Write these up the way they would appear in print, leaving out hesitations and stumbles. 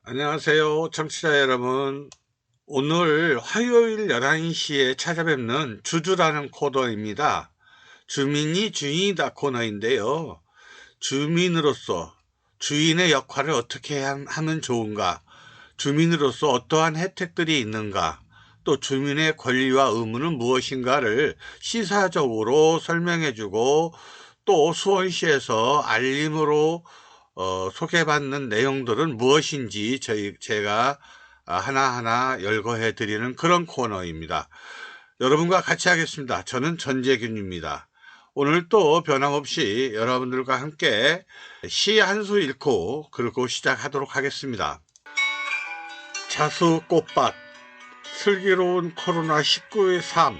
안녕하세요, 청취자 여러분. 오늘 화요일 11시에 찾아뵙는 주주라는 코너입니다. 주민이 주인이다 코너인데요. 주민으로서 주인의 역할을 어떻게 하면 좋은가, 주민으로서 어떠한 혜택들이 있는가, 또 주민의 권리와 의무는 무엇인가를 시사적으로 설명해주고, 또 수원시에서 알림으로 소개받는 내용들은 무엇인지 제가 하나하나 열거해 드리는 그런 코너입니다. 여러분과 같이 하겠습니다. 저는 전재균입니다. 오늘 또 변함없이 여러분들과 함께 시 한 수 읽고 그리고 시작하도록 하겠습니다. 자수 꽃밭, 슬기로운 코로나19의 삶.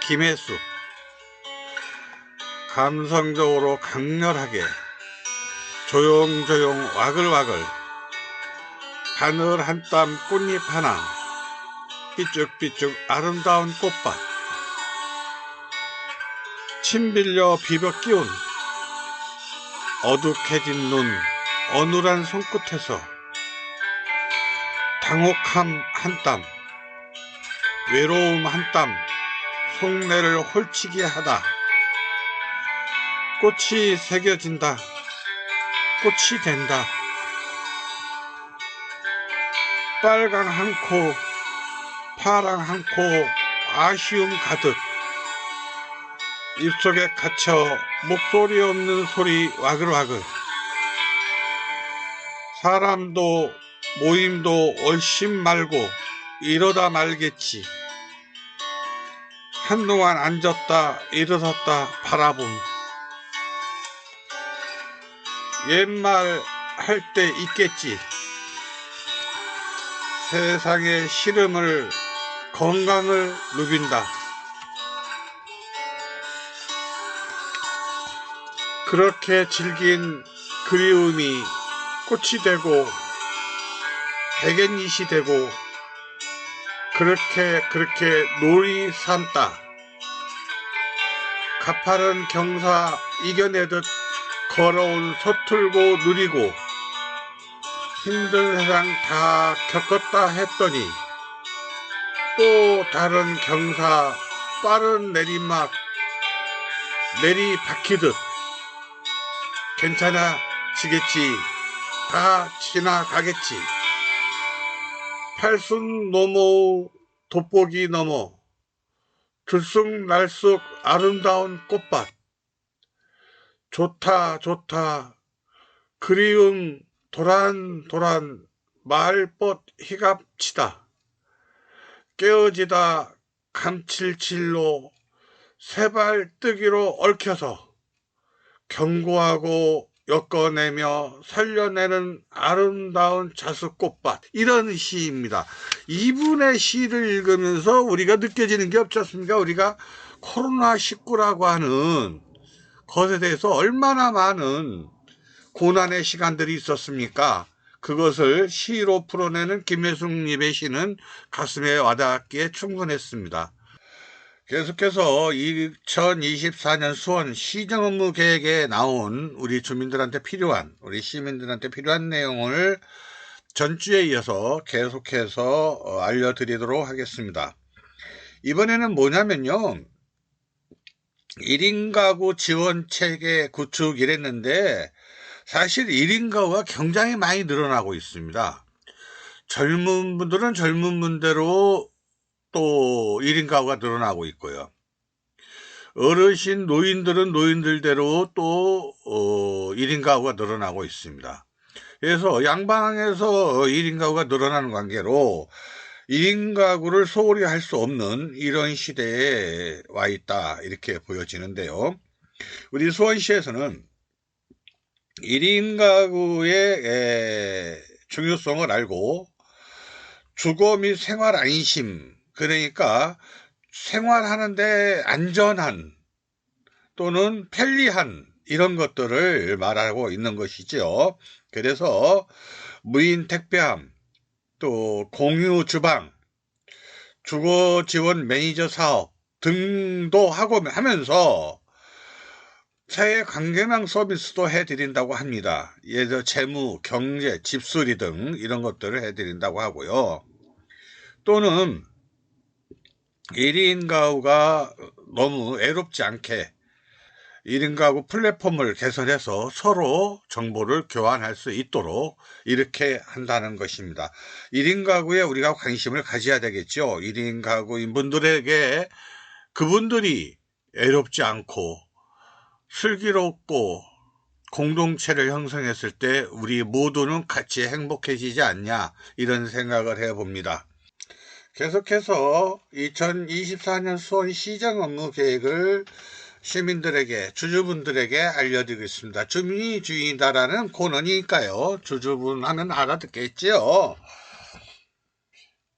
김혜숙. 감성적으로 강렬하게 조용조용 와글와글 바늘 한 땀 꽃잎 하나 삐쭉삐쭉 아름다운 꽃밭 침 빌려 비벼 끼운 어둑해진 눈 어눌한 손끝에서 당혹함 한 땀 외로움 한 땀 속내를 홀치게 하다 꽃이 새겨진다 꽃이 된다 빨강 한 코 파랑 한 코 아쉬움 가득 입속에 갇혀 목소리 없는 소리 와글와글 사람도 모임도 얼씬 말고 이러다 말겠지 한동안 앉았다 일어섰다 바라봄 옛말 할 때 있겠지 세상의 시름을 건강을 누빈다 그렇게 즐긴 그리움이 꽃이 되고 백엔잎이 되고 그렇게 놀이 삼다 가파른 경사 이겨내듯 걸어온 서툴고 느리고 힘든 세상 다 겪었다 했더니 또 다른 경사 빠른 내리막 내리박히듯 괜찮아지겠지 다 지나가겠지 팔순 넘어 돋보기 넘어 들쑥날쑥 아름다운 꽃밭 좋다 좋다 그리움 도란도란 마을벗 희갑치다 깨어지다 감칠칠로 세발뜨기로 얽혀서 경고하고 엮어내며 살려내는 아름다운 자수꽃밭 이런 시입니다. 이분의 시를 읽으면서 우리가 느껴지는 게 없지 않습니까? 우리가 코로나19라고 하는 것에 대해서 얼마나 많은 고난의 시간들이 있었습니까? 그것을 시로 풀어내는 김혜숙님의 시는 가슴에 와닿기에 충분했습니다. 계속해서 2024년 수원 시정업무 계획에 나온 우리 주민들한테 필요한, 우리 시민들한테 필요한 내용을 전주에 이어서 계속해서 알려드리도록 하겠습니다. 이번에는 뭐냐면요. 1인 가구 지원 체계 구축 이랬는데 사실 1인 가구가 굉장히 많이 늘어나고 있습니다. 젊은 분들은 젊은 분대로 또 1인 가구가 늘어나고 있고요. 어르신 노인들은 노인들대로 또 1인 가구가 늘어나고 있습니다. 그래서 양방에서 1인 가구가 늘어나는 관계로 1인 가구를 소홀히 할 수 없는 이런 시대에 와 있다 이렇게 보여지는데요. 우리 수원시에서는 1인 가구의 중요성을 알고 주거 및 생활 안심, 그러니까 생활하는데 안전한 또는 편리한 이런 것들을 말하고 있는 것이죠. 그래서 무인 택배함, 또 공유 주방, 주거 지원 매니저 사업 등도 하고 하면서 사회 관계망 서비스도 해드린다고 합니다. 예를 들어 재무, 경제, 집수리 등 이런 것들을 해드린다고 하고요. 또는 1인 가구가 너무 애롭지 않게 1인 가구 플랫폼을 개설해서 서로 정보를 교환할 수 있도록 이렇게 한다는 것입니다. 1인 가구에 우리가 관심을 가져야 되겠죠. 1인 가구인 분들에게 그분들이 애롭지 않고 슬기롭고 공동체를 형성했을 때 우리 모두는 같이 행복해지지 않냐, 이런 생각을 해봅니다. 계속해서 2024년 수원시장 업무 계획을 시민들에게, 주주분들에게 알려드리겠습니다. 주민이 주인이다라는 코너니까요. 주주분 하면 알아듣겠지요.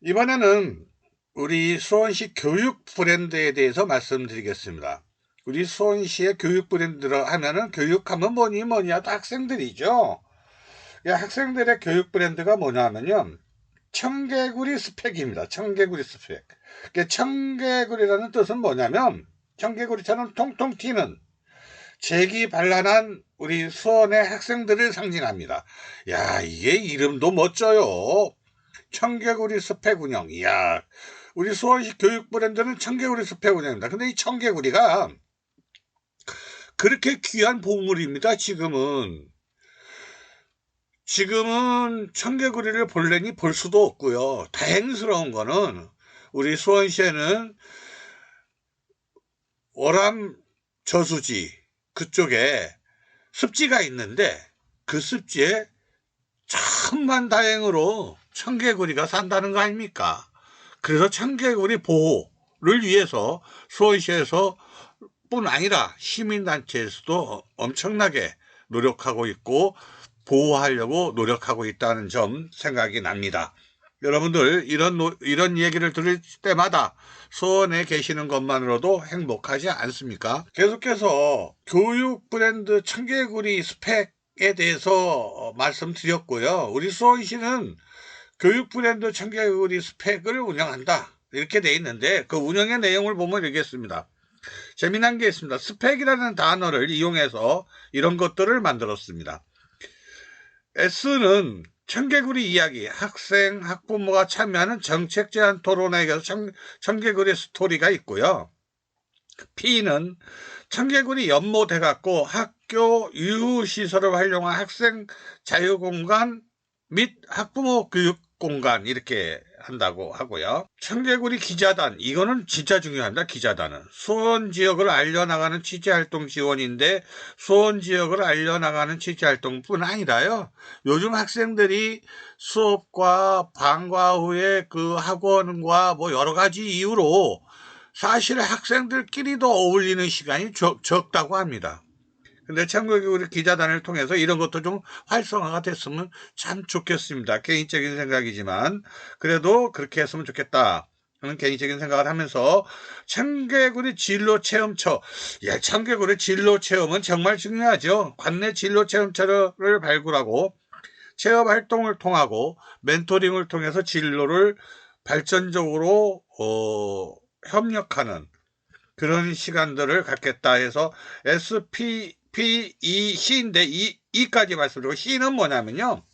이번에는 우리 수원시 교육 브랜드에 대해서 말씀드리겠습니다. 우리 수원시의 교육 브랜드로 하면은, 교육하면 뭐니 해도 학생들이죠. 학생들의 교육 브랜드가 뭐냐면요, 청개구리 스펙입니다. 청개구리 스펙. 청개구리라는 뜻은 뭐냐면, 청개구리처럼 통통 튀는 재기발랄한 우리 수원의 학생들을 상징합니다. 야, 이게 이름도 멋져요. 청개구리 스펙 운영. 이야, 우리 수원시 교육 브랜드는 청개구리 스펙 운영입니다. 근데 이 청개구리가 그렇게 귀한 보물입니다. 지금은 청개구리를 볼래니 볼 수도 없고요. 다행스러운 거는 우리 수원시에는 월암 저수지 그쪽에 습지가 있는데, 그 습지에 천만다행으로 청개구리가 산다는 거 아닙니까? 그래서 청개구리 보호를 위해서 수원시에서 뿐 아니라 시민단체에서도 엄청나게 노력하고 있고 보호하려고 노력하고 있다는 점 생각이 납니다. 여러분들 이런 얘기를 들을 때마다 수원에 계시는 것만으로도 행복하지 않습니까? 계속해서 교육 브랜드 청개구리 스펙에 대해서 말씀드렸고요. 우리 수원시는 교육 브랜드 청개구리 스펙을 운영한다, 이렇게 돼 있는데, 그 운영의 내용을 보면 이렇겠습니다. 재미난 게 있습니다. 스펙이라는 단어를 이용해서 이런 것들을 만들었습니다. S는 청개구리 이야기, 학생, 학부모가 참여하는 정책 제안 토론회에 청개구리 스토리가 있고요. P는 청개구리 연못해갖고 학교 유휴시설을 활용한 학생 자유공간 및 학부모 교육공간, 이렇게 한다고 하고요. 청개구리 기자단, 이거는 진짜 중요합니다. 기자단은 수원 지역을 알려나가는 취재활동 지원인데, 수원 지역을 알려나가는 취재활동뿐 아니라요, 요즘 학생들이 수업과 방과 후에 그 학원과 뭐 여러 가지 이유로 사실 학생들끼리도 어울리는 시간이 적다고 합니다. 근데 청개구리 기자단을 통해서 이런 것도 좀 활성화가 됐으면 참 좋겠습니다. 개인적인 생각이지만 그래도 그렇게 했으면 좋겠다 하는 개인적인 생각을 하면서, 청개구리 진로 체험처. 청개구리 진로 체험은 정말 중요하죠. 관내 진로 체험처를 발굴하고 체험 활동을 통하고 멘토링을 통해서 진로를 발전적으로 협력하는 그런 시간들을 갖겠다 해서 SPPE-C인데, E까지 말씀드리고, C는 뭐냐면요,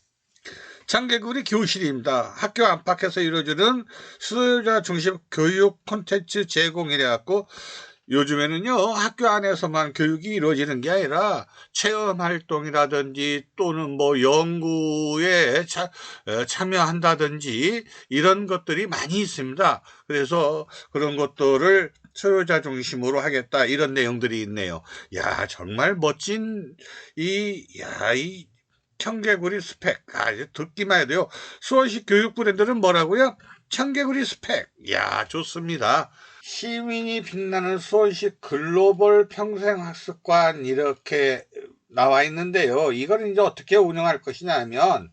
청개구리 교실입니다. 학교 안팎에서 이루어지는 수요자 중심 교육 콘텐츠 제공이래 갖고, 요즘에는요, 학교 안에서만 교육이 이루어지는 게 아니라 체험 활동이라든지 또는 뭐 연구에 참여한다든지 이런 것들이 많이 있습니다. 그래서 그런 것들을 소유자 중심으로 하겠다, 이런 내용들이 있네요. 야, 정말 멋진 이 청개구리 스펙. 듣기만 해도요. 수원시 교육 브랜드는 뭐라고요? 청개구리 스펙. 야, 좋습니다. 시민이 빛나는 수원시 글로벌 평생학습관, 이렇게 나와 있는데요. 이걸 이제 어떻게 운영할 것이냐 하면,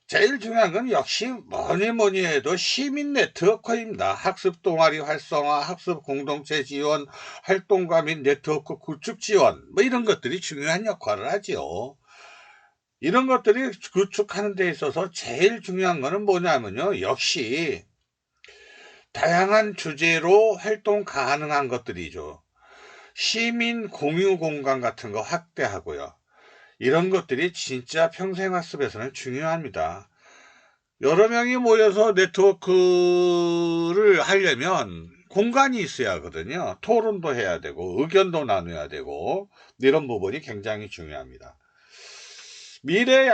제일 중요한 건 역시 뭐니 해도 시민 네트워크입니다. 학습 동아리 활성화, 학습 공동체 지원, 활동가 및 네트워크 구축 지원, 뭐 이런 것들이 중요한 역할을 하죠. 이런 것들이 구축하는 데 있어서 제일 중요한 거는 뭐냐면요, 역시 다양한 주제로 활동 가능한 것들이죠. 시민 공유 공간 같은 거 확대하고요. 이런 것들이 진짜 평생학습에서는 중요합니다. 여러 명이 모여서 네트워크를 하려면 공간이 있어야 하거든요. 토론도 해야 되고 의견도 나눠야 되고 이런 부분이 굉장히 중요합니다. 미래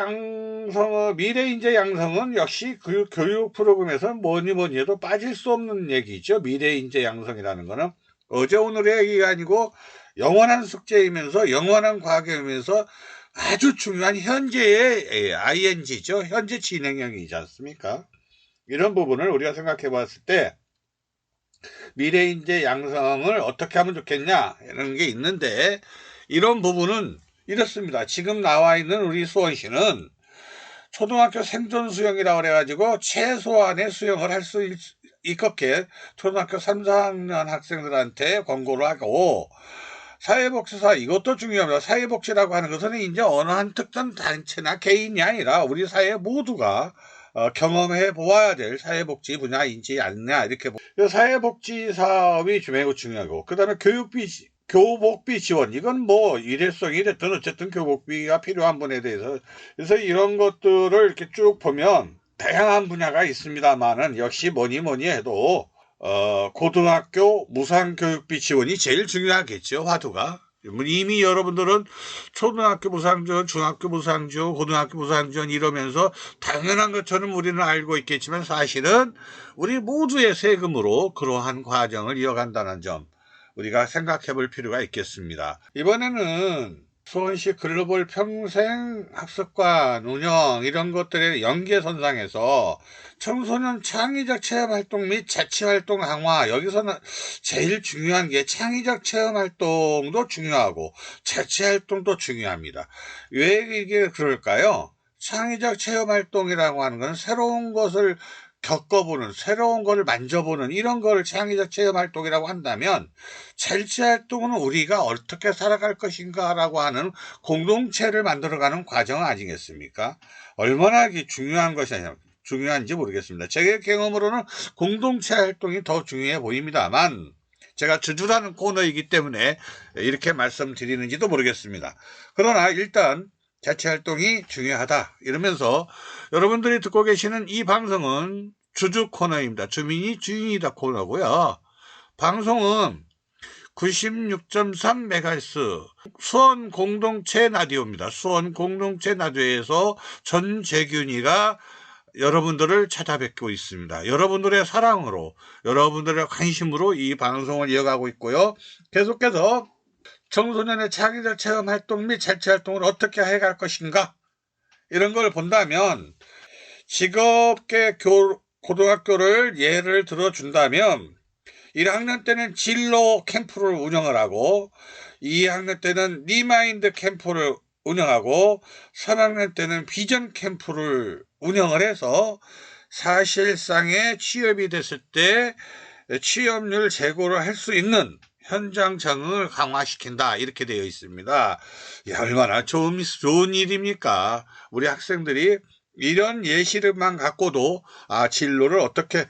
인재 양성은 역시 그 교육 프로그램에서 뭐니 해도 빠질 수 없는 얘기죠. 미래 인재 양성이라는 거는 어제 오늘의 얘기가 아니고 영원한 숙제이면서 영원한 과학이면서 아주 중요한 현재의 ing죠. 현재 진행형이지 않습니까? 이런 부분을 우리가 생각해 봤을 때 미래 인재 양성을 어떻게 하면 좋겠냐 이런 게 있는데, 이런 부분은 이렇습니다. 지금 나와 있는 우리 수원시는 초등학교 생존 수영이라고 그래가지고 최소한의 수영을 할 수 있게 초등학교 3, 4학년 학생들한테 권고를 하고, 사회복지사 이것도 중요합니다. 사회복지라고 하는 것은 이제 어느 한 특정 단체나 개인이 아니라 우리 사회 모두가 경험해 보아야 될 사회복지 분야인지 않냐 이렇게 사회복지 사업이 매우 중요하고, 그 다음에 교복비 지원, 이건 뭐 일회성이 됐든 어쨌든 교복비가 필요한 분에 대해서, 그래서 이런 것들을 이렇게 쭉 보면 다양한 분야가 있습니다만은 역시 뭐니 해도 고등학교 무상교육비 지원이 제일 중요하겠죠. 화두가 이미 여러분들은 초등학교 무상지원, 중학교 무상지원, 고등학교 무상지원 이러면서 당연한 것처럼 우리는 알고 있겠지만 사실은 우리 모두의 세금으로 그러한 과정을 이어간다는 점 우리가 생각해 볼 필요가 있겠습니다. 이번에는 수원시 글로벌 평생학습관 운영 이런 것들의 연계선상에서 청소년 창의적 체험활동 및 자치활동 강화, 여기서는 제일 중요한 게 창의적 체험활동도 중요하고 자치활동도 중요합니다. 왜 이게 그럴까요? 창의적 체험활동이라고 하는 건 새로운 것을 겪어보는, 새로운 걸 만져보는 이런 걸 창의적 체험활동이라고 한다면, 자치활동은 우리가 어떻게 살아갈 것인가 라고 하는 공동체를 만들어가는 과정 아니겠습니까? 얼마나 중요한 중요한지 모르겠습니다. 제 경험으로는 공동체 활동이 더 중요해 보입니다만, 제가 주주라는 코너이기 때문에 이렇게 말씀드리는지도 모르겠습니다. 그러나 일단 자치활동이 중요하다 이러면서, 여러분들이 듣고 계시는 이 방송은 주주 코너입니다. 주민이 주인이다 코너고요. 방송은 96.3MHz 수원 공동체 라디오입니다. 수원 공동체 라디오에서 전재균이가 여러분들을 찾아뵙고 있습니다. 여러분들의 사랑으로, 여러분들의 관심으로 이 방송을 이어가고 있고요. 계속해서 청소년의 창의적 체험 활동 및 자치 활동을 어떻게 해갈 것인가 이런 걸 본다면, 직업계 고등학교를 예를 들어 준다면 1학년 때는 진로 캠프를 운영을 하고 2학년 때는 리마인드 캠프를 운영하고 3학년 때는 비전 캠프를 운영을 해서 사실상의 취업이 됐을 때 취업률 제고를 할 수 있는 현장 적응을 강화시킨다 이렇게 되어 있습니다. 얼마나 좋은 일입니까? 우리 학생들이 이런 예시를만 갖고도 진로를 어떻게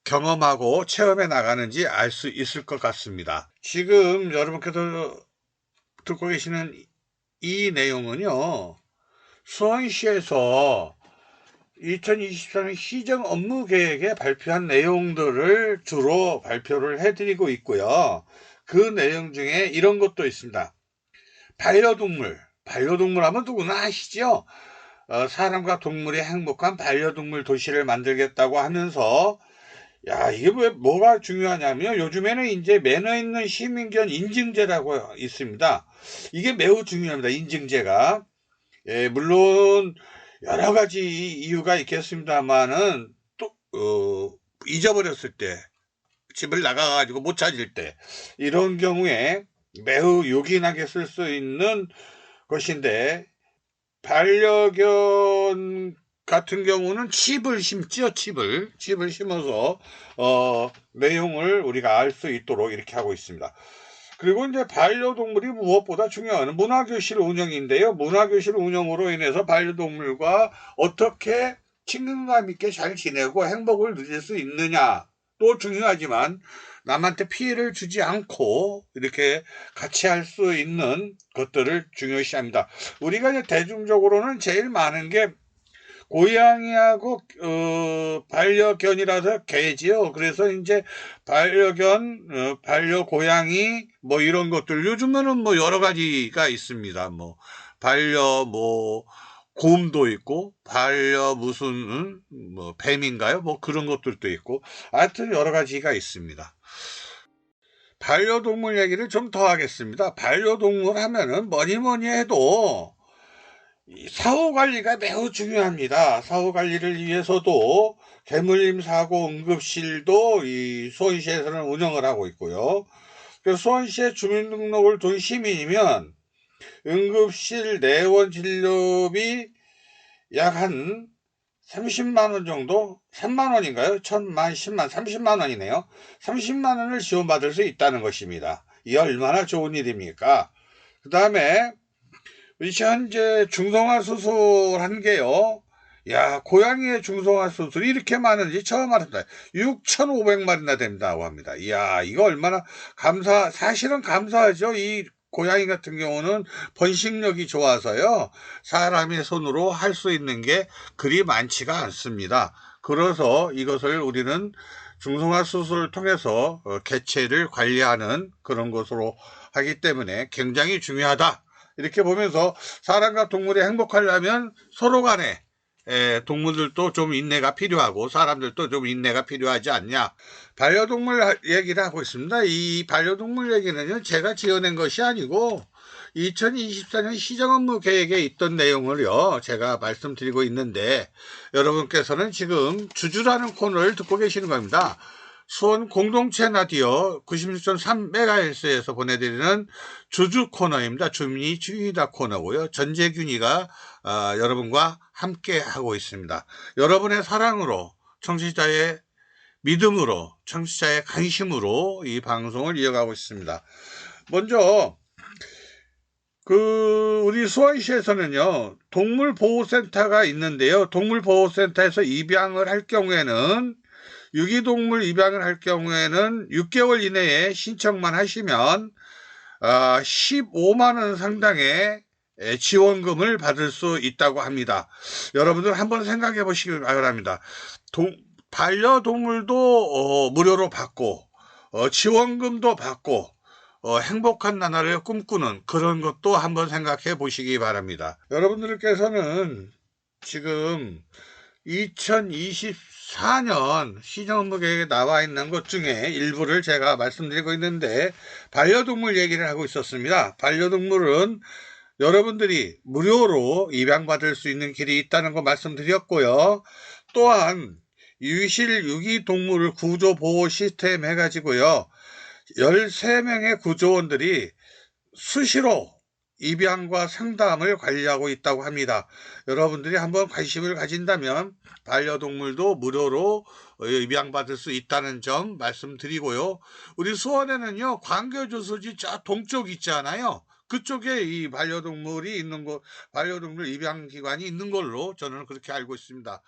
경험하고 체험해 나가는지 알 수 있을 것 같습니다. 지금 여러분께서 듣고 계시는 이 내용은요, 수원시에서 2023년 시정 업무 계획에 발표한 내용들을 주로 발표를 해드리고 있고요. 그 내용 중에 이런 것도 있습니다. 반려동물 하면 누구나 아시죠? 사람과 동물의 행복한 반려동물 도시를 만들겠다고 하면서, 이게 뭐가 중요하냐면, 요즘에는 이제 매너 있는 시민견 인증제라고 있습니다. 이게 매우 중요합니다. 인증제가. 물론 여러 가지 이유가 있겠습니다만은 또 잊어버렸을 때, 집을 나가가지고 못 찾을 때, 이런 경우에 매우 요긴하게 쓸 수 있는 것인데, 반려견 같은 경우는 칩을 심지어 칩을 심어서 내용을 우리가 알 수 있도록 이렇게 하고 있습니다. 그리고 이제 반려동물이 무엇보다 중요한 문화교실 운영인데요. 문화교실 운영으로 인해서 반려동물과 어떻게 친근감 있게 잘 지내고 행복을 누릴 수 있느냐 또 중요하지만 남한테 피해를 주지 않고 이렇게 같이 할 수 있는 것들을 중요시합니다. 우리가 이제 대중적으로는 제일 많은 게 고양이하고 반려견이라서 개지요. 그래서 이제 반려견, 반려고양이 뭐 이런 것들 요즘에는 뭐 여러 가지가 있습니다. 뭐 반려 뭐 곰도 있고 반려 무슨 뭐 뱀인가요? 뭐 그런 것들도 있고 하여튼 여러 가지가 있습니다. 반려동물 얘기를 좀 더 하겠습니다. 반려동물 하면은 뭐니 해도 이 사후 관리가 매우 중요합니다. 사후 관리를 위해서도 개물림 사고 응급실도 이 수원시에서는 운영을 하고 있고요. 그래서 수원시에 주민등록을 둔 시민이면 응급실 내원 진료비 약 한 30만 원 정도? 3만 원인가요? 1000만, 10만, 30만 원이네요. 30만 원을 지원받을 수 있다는 것입니다. 이게 얼마나 좋은 일입니까? 그 다음에 현재 중성화 수술한 게요. 야, 고양이의 중성화 수술이 이렇게 많은지 처음 알았다. 6,500마리나 된다고 합니다. 이야, 이거 얼마나 사실은 감사하죠. 이 고양이 같은 경우는 번식력이 좋아서요. 사람의 손으로 할 수 있는 게 그리 많지가 않습니다. 그래서 이것을 우리는 중성화 수술을 통해서 개체를 관리하는 그런 것으로 하기 때문에 굉장히 중요하다. 이렇게 보면서 사람과 동물이 행복하려면 서로 간에 동물들도 좀 인내가 필요하고 사람들도 좀 인내가 필요하지 않냐. 반려동물 얘기를 하고 있습니다. 이 반려동물 얘기는요, 제가 지어낸 것이 아니고 2024년 시정업무 계획에 있던 내용을요, 제가 말씀드리고 있는데 여러분께서는 지금 주주라는 코너를 듣고 계시는 겁니다. 수원 공동체 라디오 96.3MHz에서 보내드리는 주주 코너입니다. 주민이 주인이다 코너고요. 전재균이가 여러분과 함께 하고 있습니다. 여러분의 사랑으로, 청취자의 믿음으로, 청취자의 관심으로 이 방송을 이어가고 있습니다. 먼저 우리 수원시에서는요, 동물보호센터가 있는데요. 동물보호센터에서 입양을 할 경우에는 유기동물 입양을 할 경우에는 6개월 이내에 신청만 하시면 15만 원 상당의 지원금을 받을 수 있다고 합니다. 여러분들 한번 생각해 보시기 바랍니다. 반려동물도 무료로 받고 지원금도 받고 행복한 나날을 꿈꾸는 그런 것도 한번 생각해 보시기 바랍니다. 여러분들께서는 지금 2024년 시정업무 계획에 나와 있는 것 중에 일부를 제가 말씀드리고 있는데 반려동물 얘기를 하고 있었습니다. 반려동물은 여러분들이 무료로 입양받을 수 있는 길이 있다는 거 말씀드렸고요. 또한 유실 유기동물 구조보호 시스템 해가지고요. 13명의 구조원들이 수시로 입양과 상담을 관리하고 있다고 합니다. 여러분들이 한번 관심을 가진다면 반려동물도 무료로 입양받을 수 있다는 점 말씀드리고요. 우리 수원에는요, 광교주소지 저 동쪽 있잖아요. 그쪽에 이 반려동물이 있는 반려동물 입양기관이 있는 걸로 저는 그렇게 알고 있습니다.